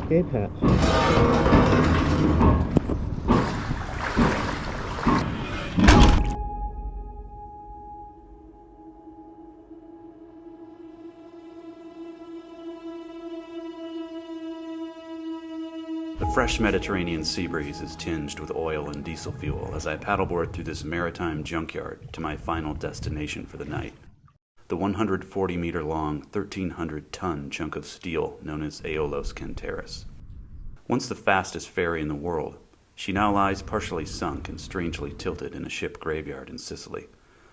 escape hatch. The fresh Mediterranean sea breeze is tinged with oil and diesel fuel as I paddleboard through this maritime junkyard to my final destination for the night. The 140-meter-long, 1,300-ton chunk of steel known as Aeolos Kenteris. Once the fastest ferry in the world, she now lies partially sunk and strangely tilted in a ship graveyard in Sicily,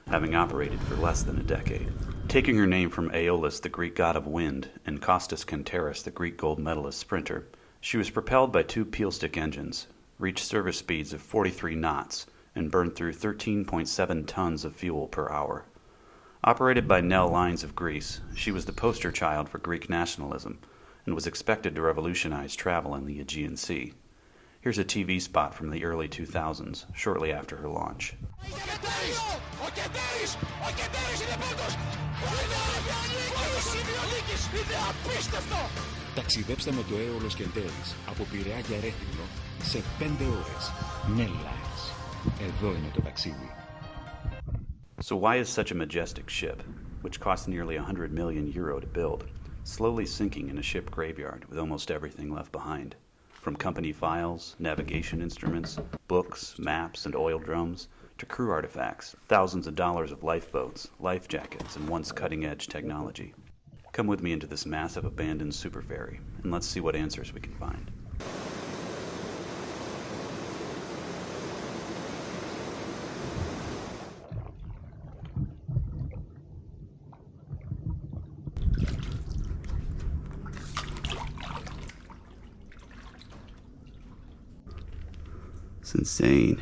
having operated for less than a decade. Taking her name from Aeolus, the Greek god of wind, and Kostas Kenteris, the Greek gold medalist sprinter, she was propelled by 2 peel-stick engines, reached service speeds of 43 knots, and burned through 13.7 tons of fuel per hour. Operated by Nell Lines of Greece, she was the poster child for Greek nationalism and was expected to revolutionize travel in the Aegean Sea. Here's a TV spot from the early 2000s, shortly after her launch. Ταξιδέψτε με το Aeolos Kenteris από Πειραιά για Ρέθυμνο σε 5 ώρες. Nell Lines. Εδώ είναι το ταξίδι. So why is such a majestic ship, which cost nearly €100 million to build, slowly sinking in a ship graveyard with almost everything left behind? From company files, navigation instruments, books, maps, and oil drums, to crew artifacts, thousands of dollars of lifeboats, life jackets, and once cutting-edge technology. Come with me into this massive abandoned Superferry, and let's see what answers we can find. It's insane.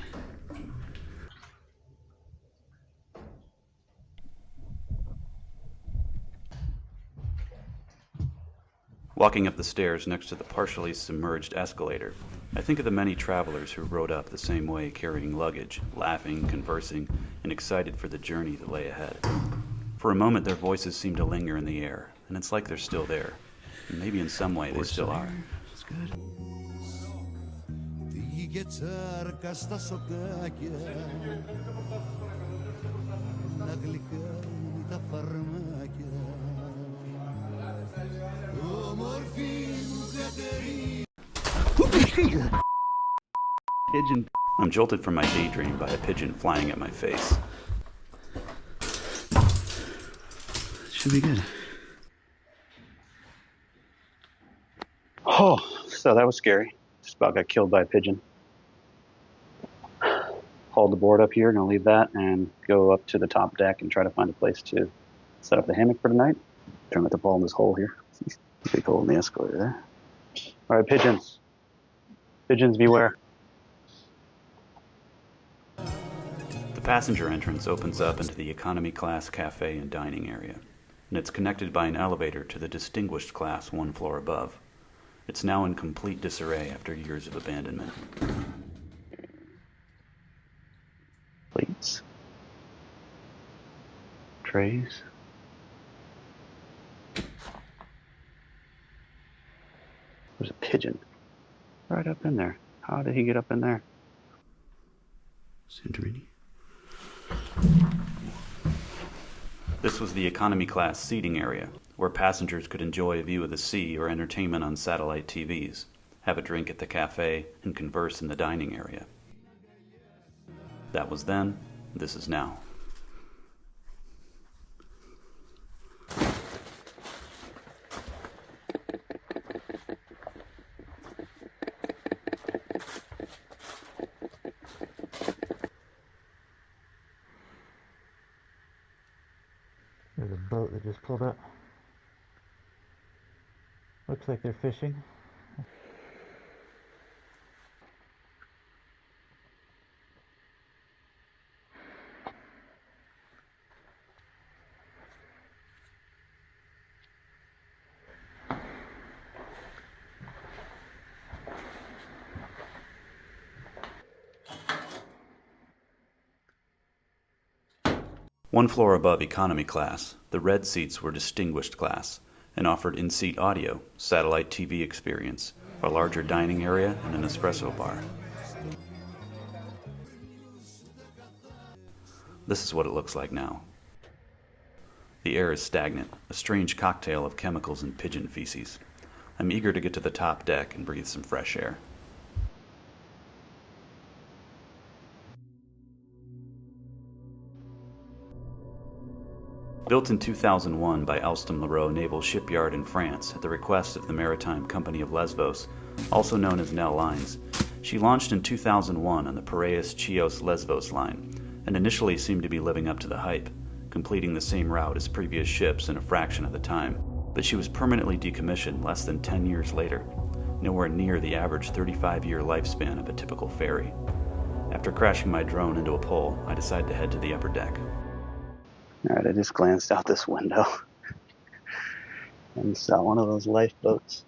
Walking up the stairs next to the partially submerged escalator, I think of the many travelers who rode up the same way carrying luggage, laughing, conversing, and excited for the journey that lay ahead. For a moment their voices seem to linger in the air, and it's like they're still there. And maybe in some way they still are. That's good. Pigeon. I'm jolted from my daydream by a pigeon flying at my face. Should be good. Oh, so that was scary. Just about got killed by a pigeon. Hauled the board up here, gonna leave that and go up to the top deck and try to find a place to set up the hammock for tonight. Trying not to fall in this hole here. Big hole in the escalator there. All right, pigeons. Pigeons beware. The passenger entrance opens up into the economy class cafe and dining area, and it's connected by an elevator to the distinguished class 1 floor above. It's now in complete disarray after years of abandonment. Plates. Trays. There's a pigeon right up in there. How did he get up in there? Santorini. This was the economy class seating area, where passengers could enjoy a view of the sea or entertainment on satellite TVs, have a drink at the cafe, and converse in the dining area. That was then, this is now. There's a boat that just pulled up. Looks like they're fishing. One floor above economy class, the red seats were distinguished class and offered in-seat audio, satellite TV experience, a larger dining area, and an espresso bar. This is what it looks like now. The air is stagnant, a strange cocktail of chemicals and pigeon feces. I'm eager to get to the top deck and breathe some fresh air. Built in 2001 by Alstom-Leroux Naval Shipyard in France at the request of the Maritime Company of Lesvos, also known as Nel Lines, she launched in 2001 on the Piraeus Chios Lesvos line, and initially seemed to be living up to the hype, completing the same route as previous ships in a fraction of the time, but she was permanently decommissioned less than 10 years later, nowhere near the average 35-year lifespan of a typical ferry. After crashing my drone into a pole, I decided to head to the upper deck. Alright, I just glanced out this window and saw one of those lifeboats.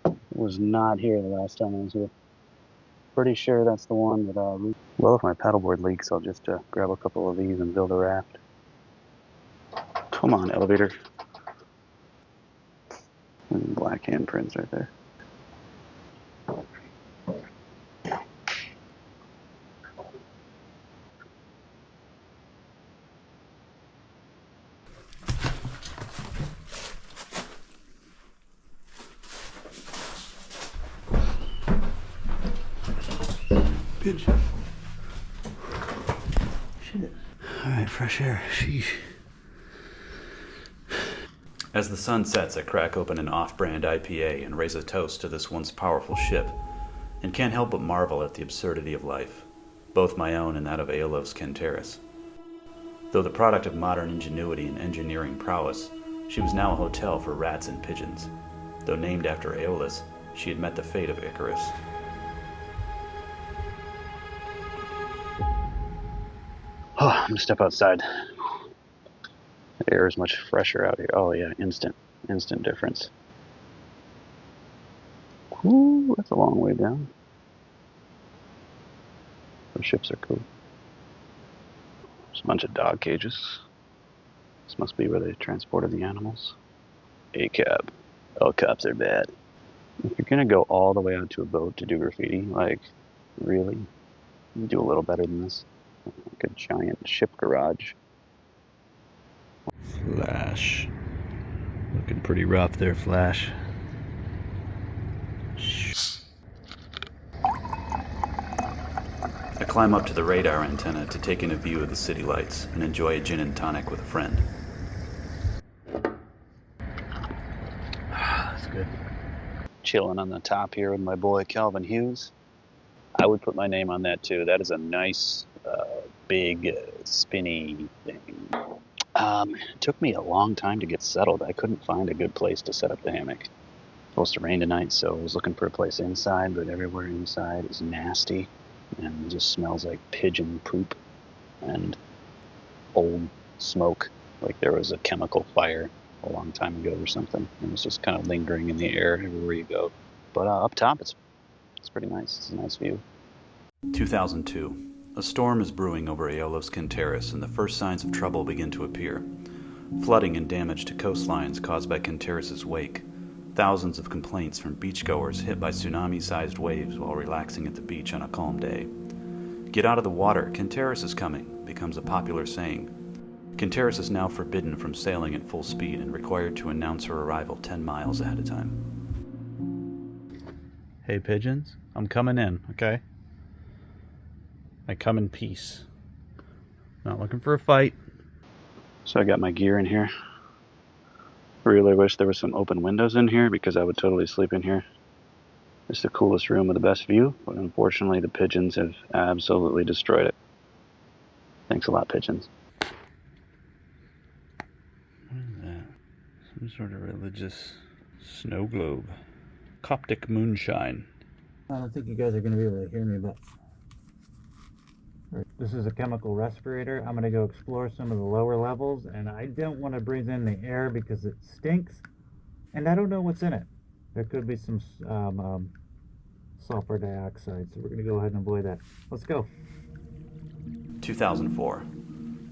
It was not here the last time I was here. Pretty sure that's the one that, well, if my paddleboard leaks, I'll just grab a couple of these and build a raft. Come on, elevator. And black handprints right there. Pigeon. Shit. Alright, fresh air. Sheesh. As the sun sets, I crack open an off-brand IPA and raise a toast to this once powerful ship, and can't help but marvel at the absurdity of life, both my own and that of Aeolos Kenteris. Though the product of modern ingenuity and engineering prowess, she was now a hotel for rats and pigeons. Though named after Aeolus, she had met the fate of Icarus. Oh, I'm gonna step outside. The air is much fresher out here. Oh yeah, instant difference. Ooh, that's a long way down. Those ships are cool. There's a bunch of dog cages. This must be where they transported the animals. A-cab. All cops are bad. If you're gonna go all the way out to a boat to do graffiti, like, really? You do a little better than this. Like a giant ship garage. Flash. Looking pretty rough there, Flash. I climb up to the radar antenna to take in a view of the city lights and enjoy a gin and tonic with a friend. That's good. Chilling on the top here with my boy Kelvin Hughes. I would put my name on that too. That is a nice, big, spinny thing. It took me a long time to get settled. I couldn't find a good place to set up the hammock. It's supposed to rain tonight, so I was looking for a place inside, but everywhere inside is nasty and just smells like pigeon poop and old smoke, like there was a chemical fire a long time ago or something. It was just kind of lingering in the air everywhere you go. But up top, it's pretty nice. It's a nice view. 2002. A storm is brewing over Aeolos Kenteris, and the first signs of trouble begin to appear. Flooding and damage to coastlines caused by Kenteris' wake. Thousands of complaints from beachgoers hit by tsunami-sized waves while relaxing at the beach on a calm day. Get out of the water, Kenteris is coming, becomes a popular saying. Kenteris is now forbidden from sailing at full speed and required to announce her arrival 10 miles ahead of time. Hey, pigeons. I'm coming in, okay? I come in peace. Not looking for a fight. So I got my gear in here. Really wish there was some open windows in here because I would totally sleep in here. It's the coolest room with the best view, but unfortunately the pigeons have absolutely destroyed it. Thanks a lot, pigeons. What is that? Some sort of religious snow globe. Coptic moonshine. I don't think you guys are going to be able to hear me, but this is a chemical respirator. I'm going to go explore some of the lower levels, and I don't want to breathe in the air because it stinks, and I don't know what's in it. There could be some sulfur dioxide, so we're going to go ahead and avoid that. Let's go. 2004.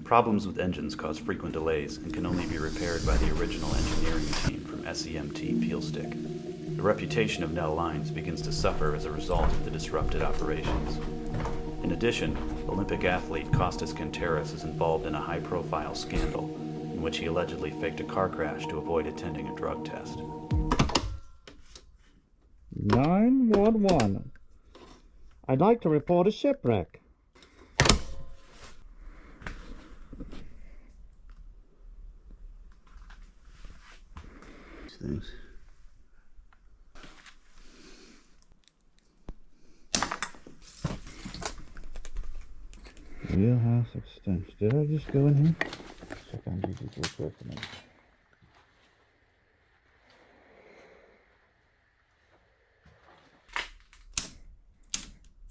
Problems with engines cause frequent delays and can only be repaired by the original engineering team from SEMT Peelstick. The reputation of Nell Lines begins to suffer as a result of the disrupted operations. In addition, Olympic athlete Aeolos Kenteris is involved in a high-profile scandal in which he allegedly faked a car crash to avoid attending a drug test. 911. I'd like to report a shipwreck. Things. Wheelhouse extension. Did I just go in here? Check on these real quick a minute.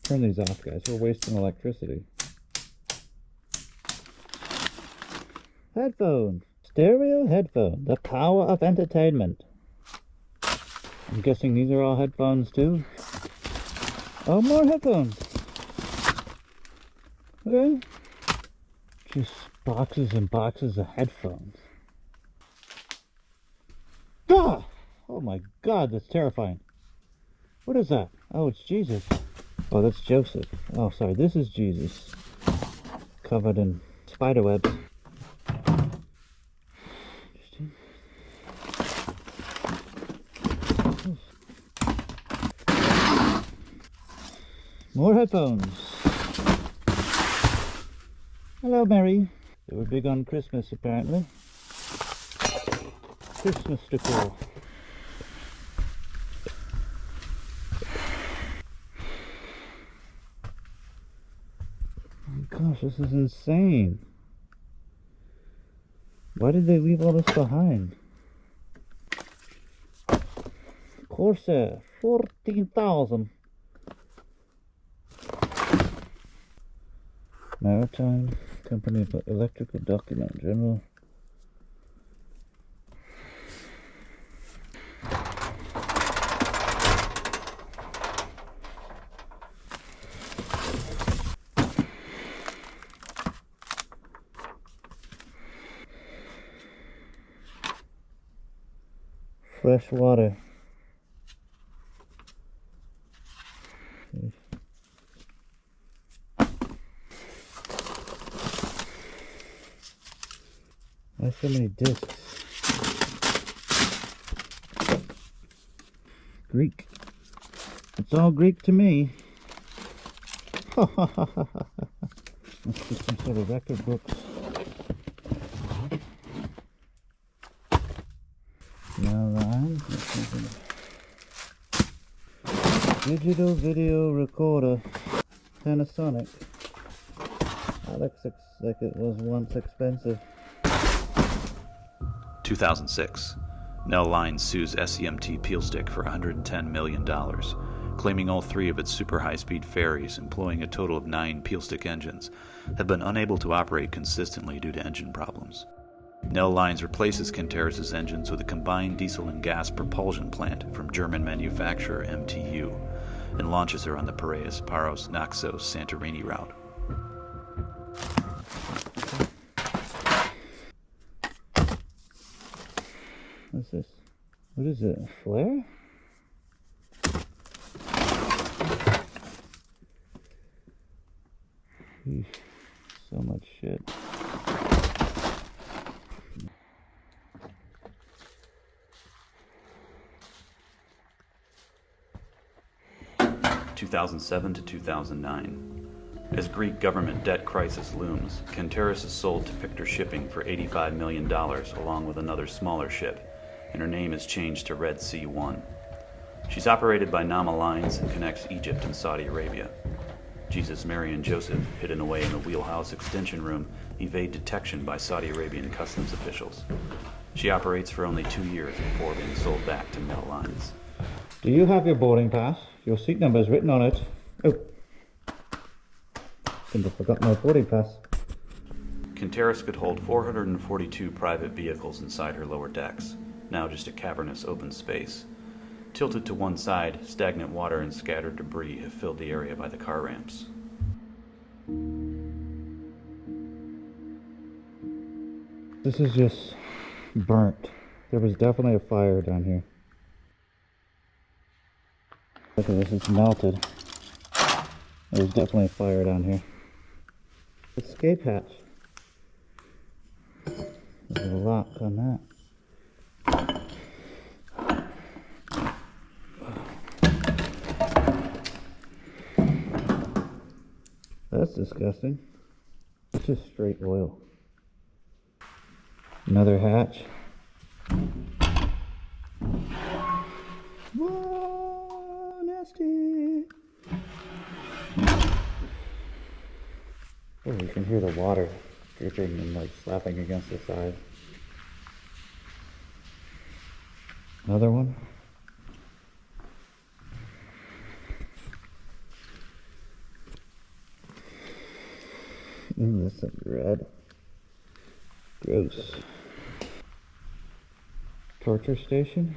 Turn these off, guys. We're wasting electricity. Headphones. Stereo headphone. The power of entertainment. I'm guessing these are all headphones too. Oh, more headphones. Okay. Just boxes and boxes of headphones. Ah! Oh my God, that's terrifying. What is that? Oh, it's Jesus. Oh, that's Joseph. Oh, sorry, this is Jesus. Covered in spider webs. More headphones. Hello, Mary. They were big on Christmas, apparently. Christmas decor. Oh gosh, this is insane. Why did they leave all this behind? Corsair, 14,000. Maritime Company of Electrical Document General. Fresh water. Why so many discs? Greek. It's all Greek to me. Must be some sort of record books. Digital video recorder. Panasonic. That looks like it was once expensive. 2006. Nell Lines sues SEMT Peelstick for $110 million, claiming all three of its super high-speed ferries, employing a total of 9 Peelstick engines, have been unable to operate consistently due to engine problems. Nell Lines replaces Kenteris' engines with a combined diesel and gas propulsion plant from German manufacturer MTU, and launches her on the Piraeus, Paros, Naxos, Santorini route. What's this? What is it? A flare? Eesh, so much shit. (2007 to 2009). As Greek government debt crisis looms, Kenteris is sold to Pictor Shipping for $85 million along with another smaller ship, and her name is changed to Red Sea 1. She's operated by Nama Lines and connects Egypt and Saudi Arabia. Jesus, Mary, and Joseph, hidden away in the Wheelhouse extension room, evade detection by Saudi Arabian customs officials. She operates for only 2 years before being sold back to Nell Lines. Do you have your boarding pass? Your seat number is written on it. Oh. Think I forgot my boarding pass. Kenteris could hold 442 private vehicles inside her lower decks, now just a cavernous open space. Tilted to one side, stagnant water and scattered debris have filled the area by the car ramps. This is just burnt. There was definitely a fire down here. Look at this, it's melted. There's definitely a fire down here. Escape hatch. There's a lock on that. That's disgusting. It's just straight oil. Another hatch. Whoa, nasty. Oh, you can hear the water dripping and like slapping against the side. Another one. This is red. Gross. Torture station.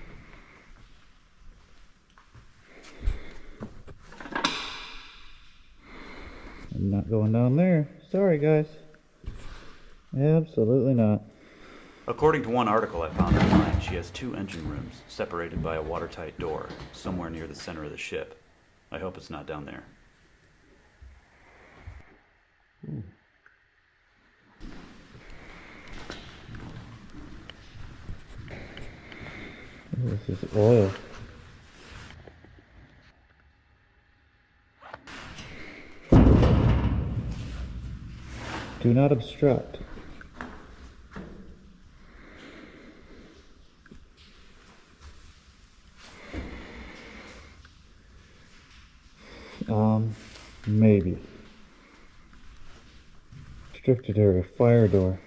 I'm not going down there. Sorry, guys. Absolutely not. According to one article I found online, she has 2 engine rooms separated by a watertight door somewhere near the center of the ship. I hope it's not down there. This is oil. Do not obstruct. Maybe. Restricted area, fire door.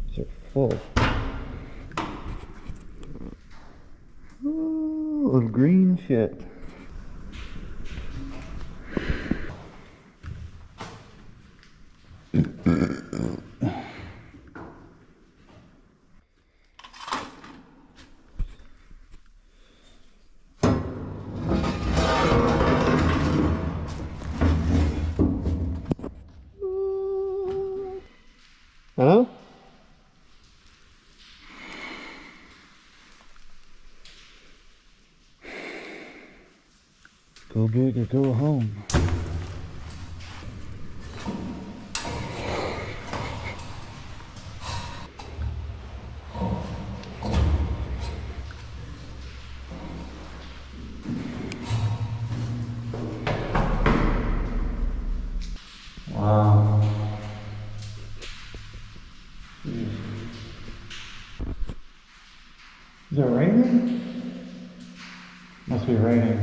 These are full. Ooh, of green shit. Hello? Go big or go home. Wow. Is it raining? Must be raining.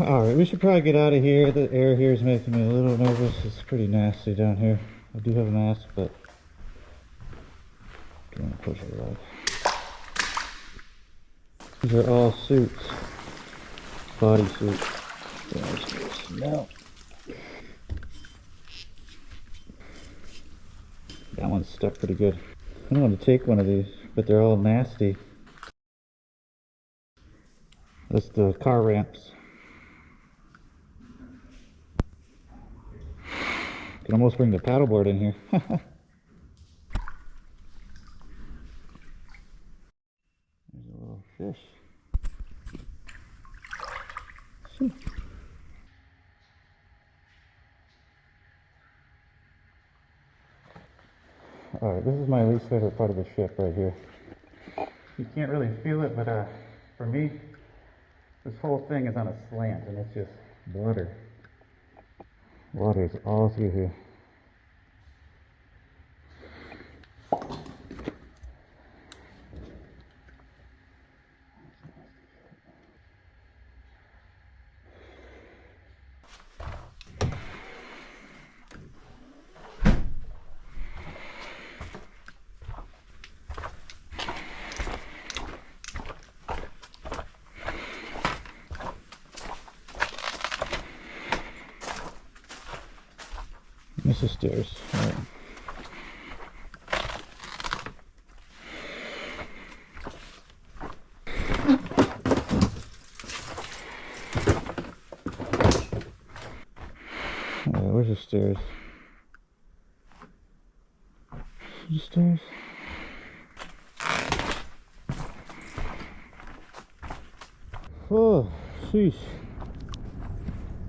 Alright, we should probably get out of here. The air here is making me a little nervous. It's pretty nasty down here. I do have a mask, but I don't want to push it away. These are all suits. Body suits. There's the smell. That one's stuck pretty good. I don't want to take one of these, but they're all nasty. That's the car ramps. Can almost bring the paddleboard in here. There's a little fish. See. Alright, this is my least favorite part of the ship right here. You can't really feel it, but for me, this whole thing is on a slant and it's just water. Water is all through here. This is stairs. All right. Where's the stairs? The stairs. Oh, sheesh.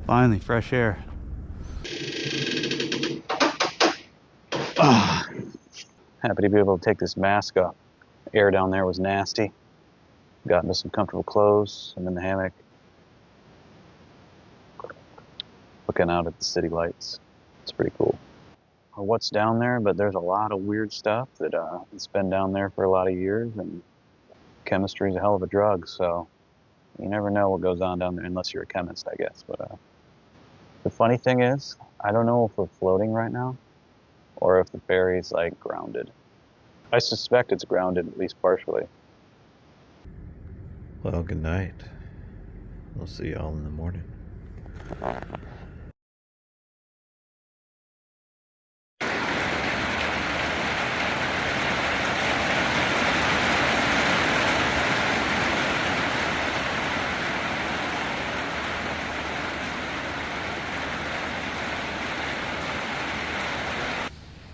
Finally, fresh air. Happy to be able to take this mask off. The air down there was nasty. Got into some comfortable clothes. I'm in the hammock, looking out at the city lights. It's pretty cool. What's down there, but there's a lot of weird stuff that it's been down there for a lot of years, and chemistry is a hell of a drug, so you never know what goes on down there unless you're a chemist, I guess. But the funny thing is, I don't know if we're floating right now or if the ferry's like grounded. I suspect it's grounded, at least partially. Well, good night. We'll see you all in the morning.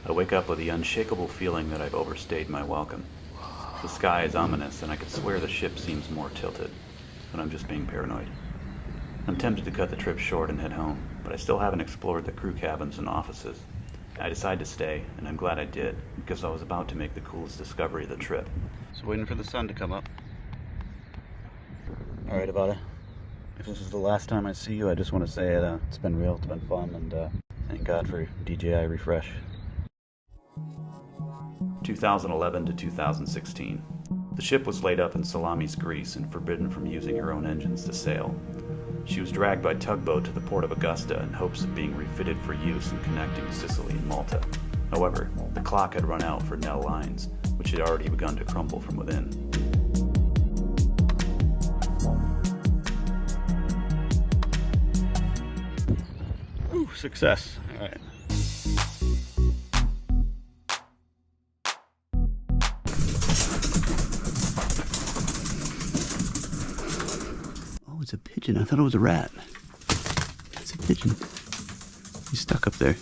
I wake up with the unshakable feeling that I've overstayed my welcome. The sky is ominous, and I could swear the ship seems more tilted, but I'm just being paranoid. I'm tempted to cut the trip short and head home, but I still haven't explored the crew cabins and offices. I decide to stay, and I'm glad I did, because I was about to make the coolest discovery of the trip. Just waiting for the sun to come up. Alright, Avada. If this is the last time I see you, I just want to say it's been real, it's been fun, and thank God for DJI Refresh. 2011 to 2016. The ship was laid up in Salami's grease and forbidden from using her own engines to sail. She was dragged by tugboat to the port of Augusta in hopes of being refitted for use in connecting Sicily and Malta. However, the clock had run out for Nell lines, which had already begun to crumble from within. Ooh, success. Alright. It's a pigeon. I thought it was a rat. It's a pigeon. He's stuck up there.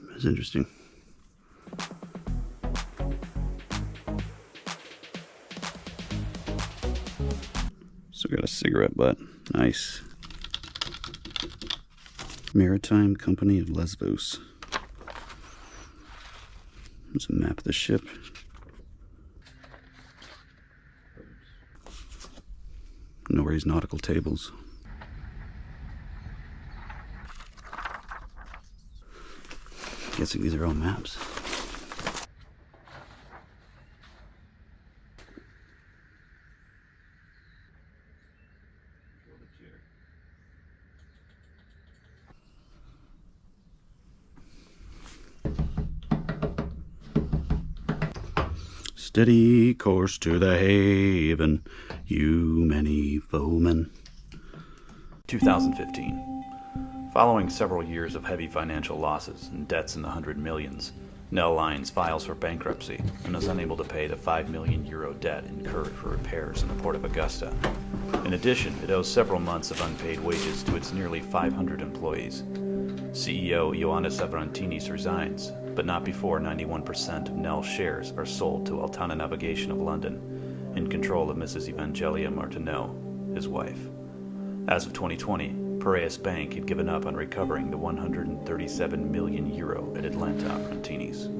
That's interesting. Still got a cigarette butt. Nice. Maritime Company of Lesbos. There's a map of the ship. Norrie's nautical tables. Guessing these are all maps. steady course to the haven, you many foemen. 2015. Following several years of heavy financial losses and debts in the hundred millions, Nell Lines files for bankruptcy and is unable to pay the €5 million debt incurred for repairs in the port of Augusta. In addition, it owes several months of unpaid wages to its nearly 500 employees. CEO Ioannis Avrantinis resigns, but not before 91% of Nell's shares are sold to Altana Navigation of London, in control of Mrs. Evangelia Martineau, his wife. As of 2020, Piraeus Bank had given up on recovering the €137 million at Atlanta Avrantinis.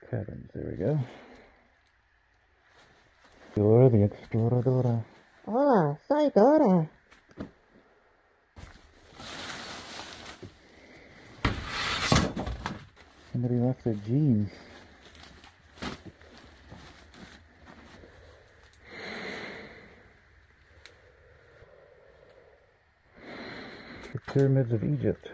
Cabins, there we go. Dora the Exploradora. Hola, soy Dora. Somebody left their jeans. The Pyramids of Egypt.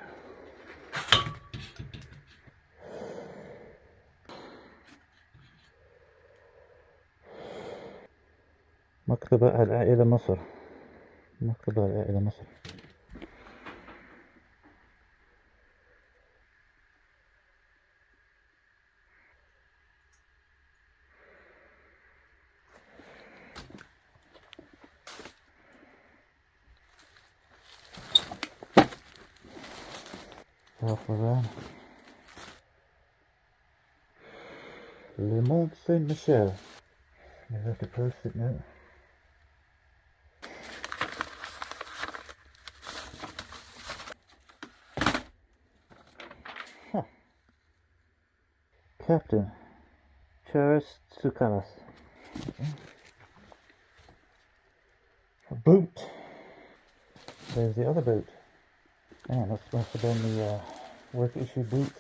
مكتبة العائلة مصر. مكتبة العائلة مصر. Le Mont Saint-Michel. I have to post it now. Captain Charis Tsoukalas. A boot. There's the other boot. Man, that must have been the work issue boot.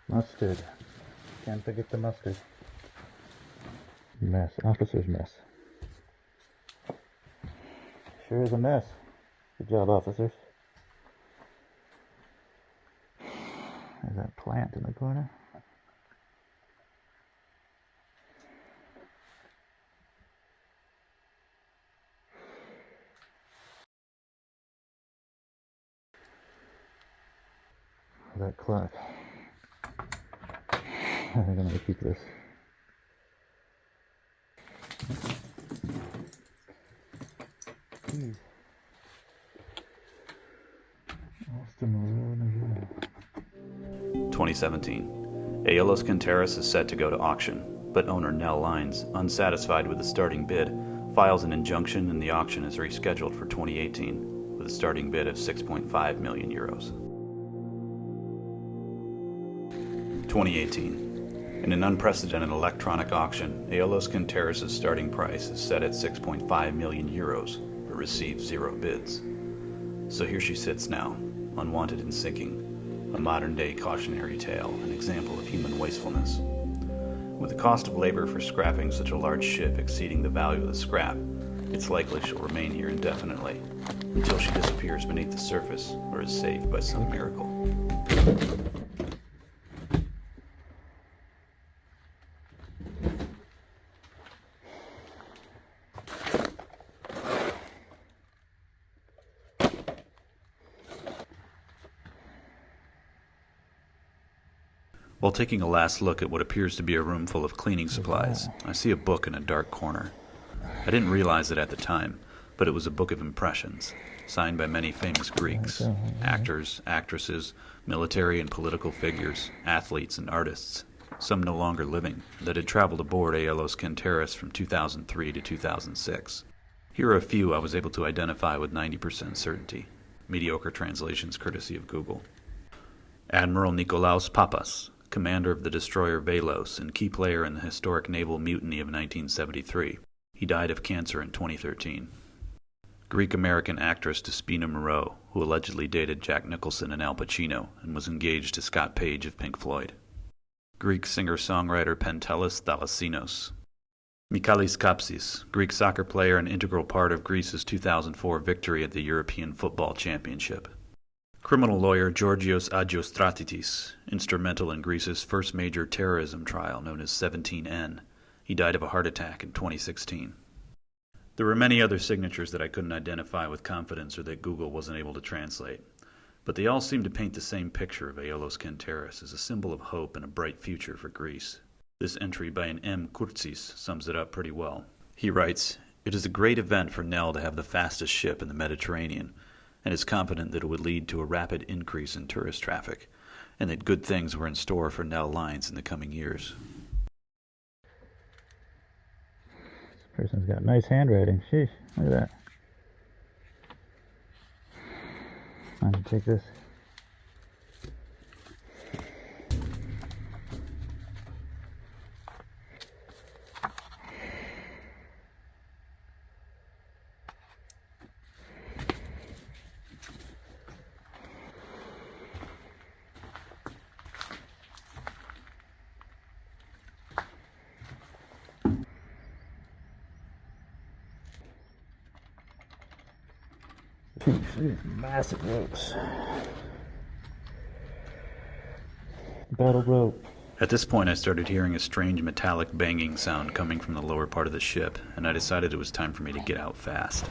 Mustard. Can't forget the mustard. Mess. Officer's mess. Sure is a mess. Good job, officers. There's that plant in the corner. That clock. I think I'm going to keep this. Jeez. 2017. Aeolos Kenteris is set to go to auction, but owner Nell Lines, unsatisfied with the starting bid, files an injunction and the auction is rescheduled for 2018 with a starting bid of €6.5 million. 2018. In an unprecedented electronic auction, Aeolos Kenteris' starting price is set at €6.5 million, but receives 0 bids. So here she sits now, unwanted and sinking, a modern-day cautionary tale, an example of human wastefulness. With the cost of labor for scrapping such a large ship exceeding the value of the scrap, it's likely she'll remain here indefinitely, until she disappears beneath the surface or is saved by some miracle. While taking a last look at what appears to be a room full of cleaning supplies, I see a book in a dark corner. I didn't realize it at the time, but it was a book of impressions, signed by many famous Greeks, actors, actresses, military and political figures, athletes and artists, some no longer living, that had traveled aboard Aeolos Kenteris from 2003 to 2006. Here are a few I was able to identify with 90% certainty. Mediocre translations courtesy of Google. Admiral Nikolaos Papas, commander of the destroyer Velos and key player in the historic naval mutiny of 1973. He died of cancer in 2013. Greek-American actress Despina Moreau, who allegedly dated Jack Nicholson and Al Pacino and was engaged to Scott Page of Pink Floyd. Greek singer-songwriter Pentelis Thalassinos. Michalis Kapsis, Greek soccer player and integral part of Greece's 2004 victory at the European Football Championship. Criminal lawyer Georgios Agiostratitis, instrumental in Greece's first major terrorism trial known as 17N. He died of a heart attack in 2016. There were many other signatures that I couldn't identify with confidence or that Google wasn't able to translate, but they all seem to paint the same picture of Aeolos Kenteris as a symbol of hope and a bright future for Greece. This entry by an M. Kurtsis sums it up pretty well. He writes, "It is a great event for Nell to have the fastest ship in the Mediterranean, and is confident that it would lead to a rapid increase in tourist traffic, and that good things were in store for Nell Lines in the coming years." This person's got nice handwriting. Sheesh, look at that. I'm going to take this. Massive ropes. Battle rope. At this point, I started hearing a strange metallic banging sound coming from the lower part of the ship, and I decided it was time for me to get out fast.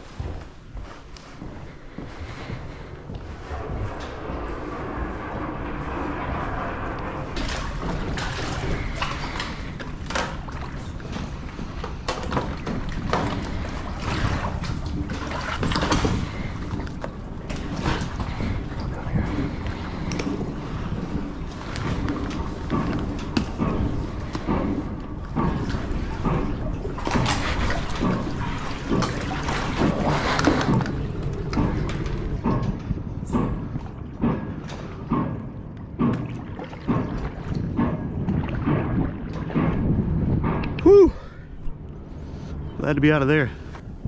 Glad to be out of there.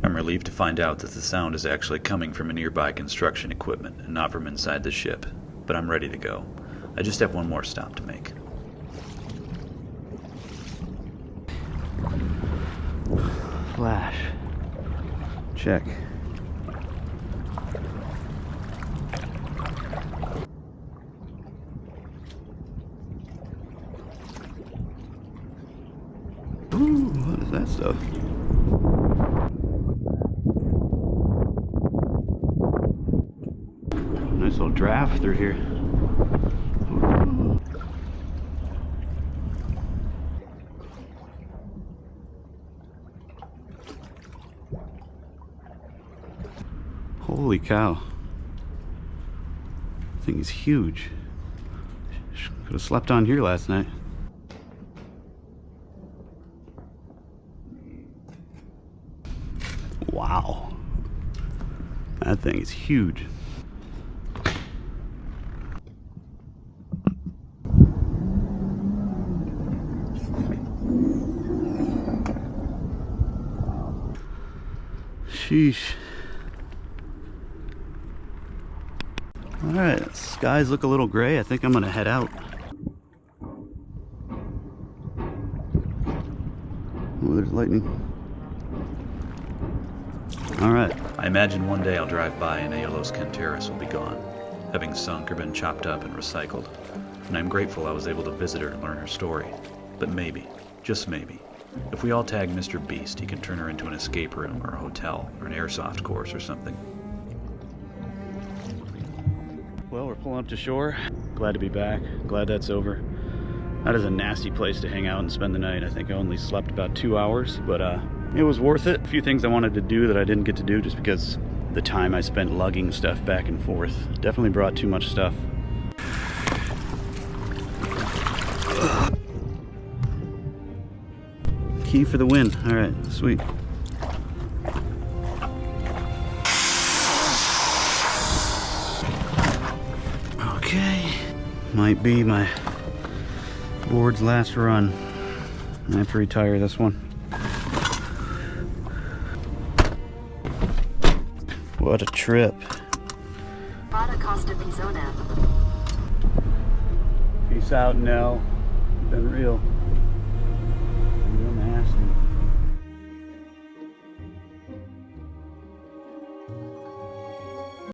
I'm relieved to find out that the sound is actually coming from a nearby construction equipment and not from inside the ship, but I'm ready to go. I just have one more stop to make. Flash. Check. Ooh, what is that stuff? Nice little draft through here. Ooh. Holy cow. This thing is huge. Could have slept on here last night. Wow. That thing is huge. Sheesh. Alright, skies look a little gray. I think I'm gonna head out. Oh, there's lightning. Alright. I imagine one day I'll drive by and Aeolos Kenteris will be gone, having sunk or been chopped up and recycled. And I'm grateful I was able to visit her and learn her story. But maybe, just maybe, if we all tag Mr. Beast, he can turn her into an escape room or a hotel or an airsoft course or something. Well, we're pulling up to shore. Glad to be back. Glad that's over. That is a nasty place to hang out and spend the night. I think I only slept about 2 hours, but it was worth it. A few things I wanted to do that I didn't get to do just because the time I spent lugging stuff back and forth. Definitely brought too much stuff. Key for the win. All right, sweet. Okay, might be my board's last run. I have to retire this one. What a trip. Peace out, Nell. Been real.